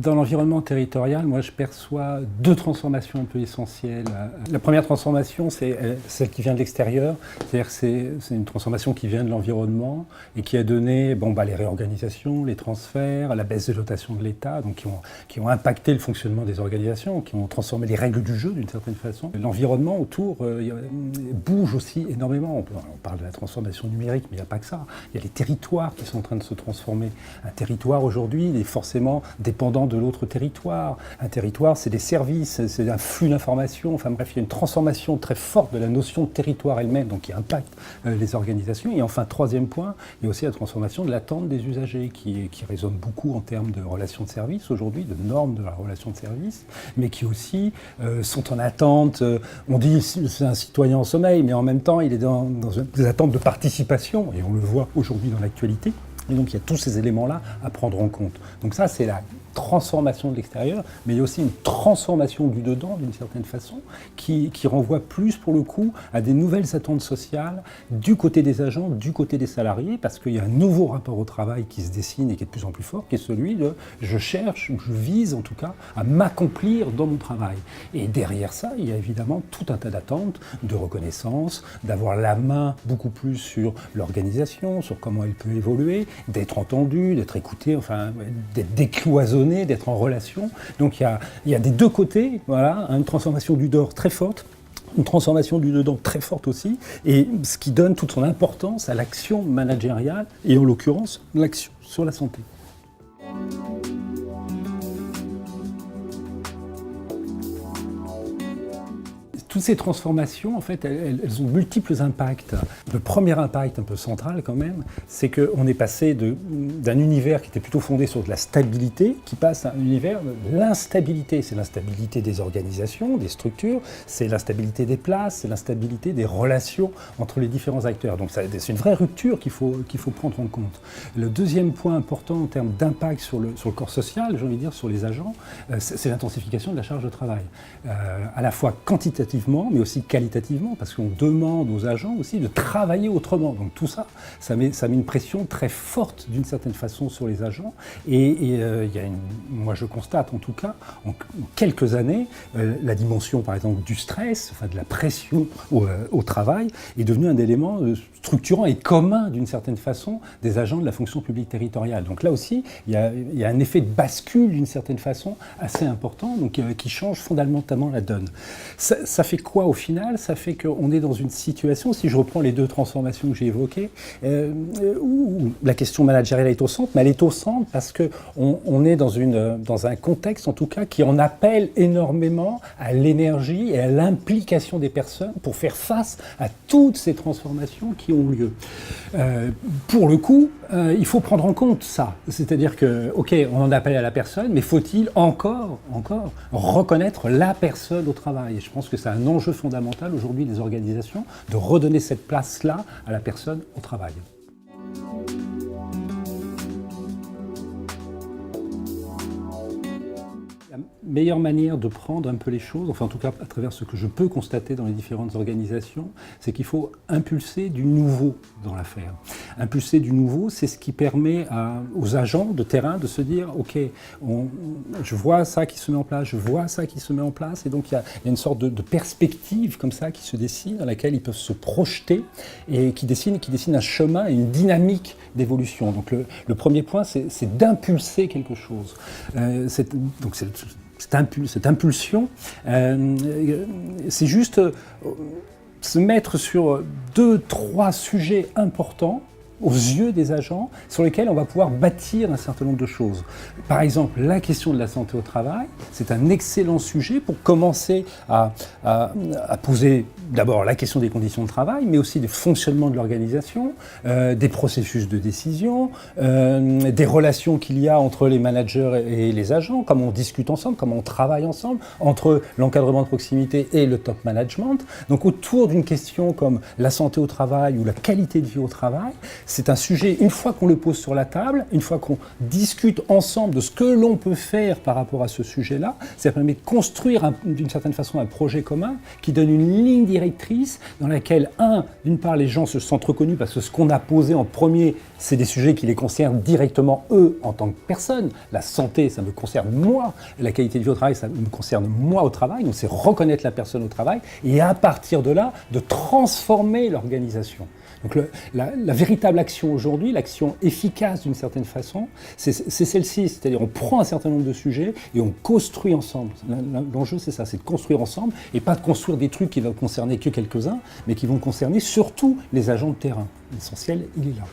Dans l'environnement territorial, moi je perçois deux transformations un peu essentielles. La première transformation, c'est celle qui vient de l'extérieur, c'est-à-dire que c'est une transformation qui vient de l'environnement et qui a donné les réorganisations, les transferts, la baisse de dotation de l'État, donc qui ont impacté le fonctionnement des organisations, qui ont transformé les règles du jeu d'une certaine façon. L'environnement autour bouge aussi énormément. On parle de la transformation numérique, mais il n'y a pas que ça. Il y a les territoires qui sont en train de se transformer. Un territoire aujourd'hui, il est forcément dépendant de l'autre territoire. Un territoire, c'est des services, c'est un flux d'informations. Enfin bref, il y a une transformation très forte de la notion de territoire elle-même, donc qui impacte les organisations. Et enfin, troisième point, il y a aussi la transformation de l'attente des usagers qui résonne beaucoup en termes de relations de service aujourd'hui, de normes de la relation de service, mais qui aussi sont en attente. On dit c'est un citoyen en sommeil, mais en même temps, il est dans des attentes de participation, et on le voit aujourd'hui dans l'actualité. Et donc il y a tous ces éléments-là à prendre en compte. Donc ça, c'est la transformation de l'extérieur, mais il y a aussi une transformation du dedans, d'une certaine façon, qui renvoie plus, pour le coup, à des nouvelles attentes sociales du côté des agents, du côté des salariés, parce qu'il y a un nouveau rapport au travail qui se dessine et qui est de plus en plus fort, qui est celui de « je cherche, ou je vise en tout cas, à m'accomplir dans mon travail ». Et derrière ça, il y a évidemment tout un tas d'attentes, de reconnaissance, d'avoir la main beaucoup plus sur l'organisation, sur comment elle peut évoluer, d'être entendu, d'être écouté, enfin, d'être décloisonné, d'être en relation. Donc il y a des deux côtés, voilà, une transformation du dehors très forte, une transformation du dedans très forte aussi, et ce qui donne toute son importance à l'action managériale, et en l'occurrence, l'action sur la santé. Toutes ces transformations, en fait, elles ont multiples impacts. Le premier impact, un peu central quand même, c'est qu'on est passé d'un univers qui était plutôt fondé sur de la stabilité, qui passe à un univers de l'instabilité. C'est l'instabilité des organisations, des structures, c'est l'instabilité des places, c'est l'instabilité des relations entre les différents acteurs. Donc c'est une vraie rupture qu'il faut prendre en compte. Le deuxième point important en termes d'impact sur le corps social, j'ai envie de dire, sur les agents, c'est l'intensification de la charge de travail. À la fois quantitativement, mais aussi qualitativement, parce qu'on demande aux agents aussi de travailler autrement. Donc tout ça, ça met une pression très forte d'une certaine façon sur les agents. Et moi je constate en tout cas, en quelques années, la dimension par exemple du stress, enfin de la pression au travail, est devenue un élément structurant et commun d'une certaine façon des agents de la fonction publique territoriale. Donc là aussi, il y a un effet de bascule d'une certaine façon assez important, donc qui change fondamentalement la donne. Ça fait quoi au final? Ça fait qu'on est dans une situation, si je reprends les deux transformations que j'ai évoquées, où la question managériale est au centre, mais elle est au centre parce qu'on est dans un contexte en tout cas qui en appelle énormément à l'énergie et à l'implication des personnes pour faire face à toutes ces transformations qui ont lieu. Pour le coup, il faut prendre en compte ça. C'est-à-dire que, ok, on en appelle à la personne, mais faut-il encore reconnaître la personne au travail? Et je pense que c'est un enjeu fondamental aujourd'hui des organisations de redonner cette place-là à la personne au travail. La meilleure manière de prendre un peu les choses, enfin en tout cas à travers ce que je peux constater dans les différentes organisations, c'est qu'il faut impulser du nouveau dans l'affaire. Impulser du nouveau, c'est ce qui permet aux agents de terrain de se dire « Ok, je vois ça qui se met en place, je vois ça qui se met en place » et donc il y a une sorte de perspective comme ça qui se dessine, dans laquelle ils peuvent se projeter et qui dessine un chemin et une dynamique d'évolution. Donc le premier point, c'est d'impulser quelque chose. Cette impulsion, c'est juste se mettre sur 2-3 sujets importants aux yeux des agents sur lesquels on va pouvoir bâtir un certain nombre de choses. Par exemple, la question de la santé au travail, c'est un excellent sujet pour commencer à poser d'abord la question des conditions de travail, mais aussi des fonctionnements de l'organisation, des processus de décision, des relations qu'il y a entre les managers et les agents, comment on discute ensemble, comment on travaille ensemble, entre l'encadrement de proximité et le top management. Donc autour d'une question comme la santé au travail ou la qualité de vie au travail, c'est un sujet, une fois qu'on le pose sur la table, une fois qu'on discute ensemble de ce que l'on peut faire par rapport à ce sujet-là, ça permet de construire d'une certaine façon un projet commun qui donne une ligne directrice directrice dans laquelle, d'une part, les gens se sentent reconnus parce que ce qu'on a posé en premier, c'est des sujets qui les concernent directement, eux, en tant que personnes. La santé, ça me concerne moi. La qualité de vie au travail, ça me concerne moi au travail. Donc c'est reconnaître la personne au travail et à partir de là, de transformer l'organisation. Donc la véritable action aujourd'hui, l'action efficace d'une certaine façon, c'est celle-ci. C'est-à-dire on prend un certain nombre de sujets et on construit ensemble. L'enjeu c'est ça, c'est de construire ensemble et pas de construire des trucs qui vont concerner que quelques-uns, mais qui vont concerner surtout les agents de terrain. L'essentiel, il est là.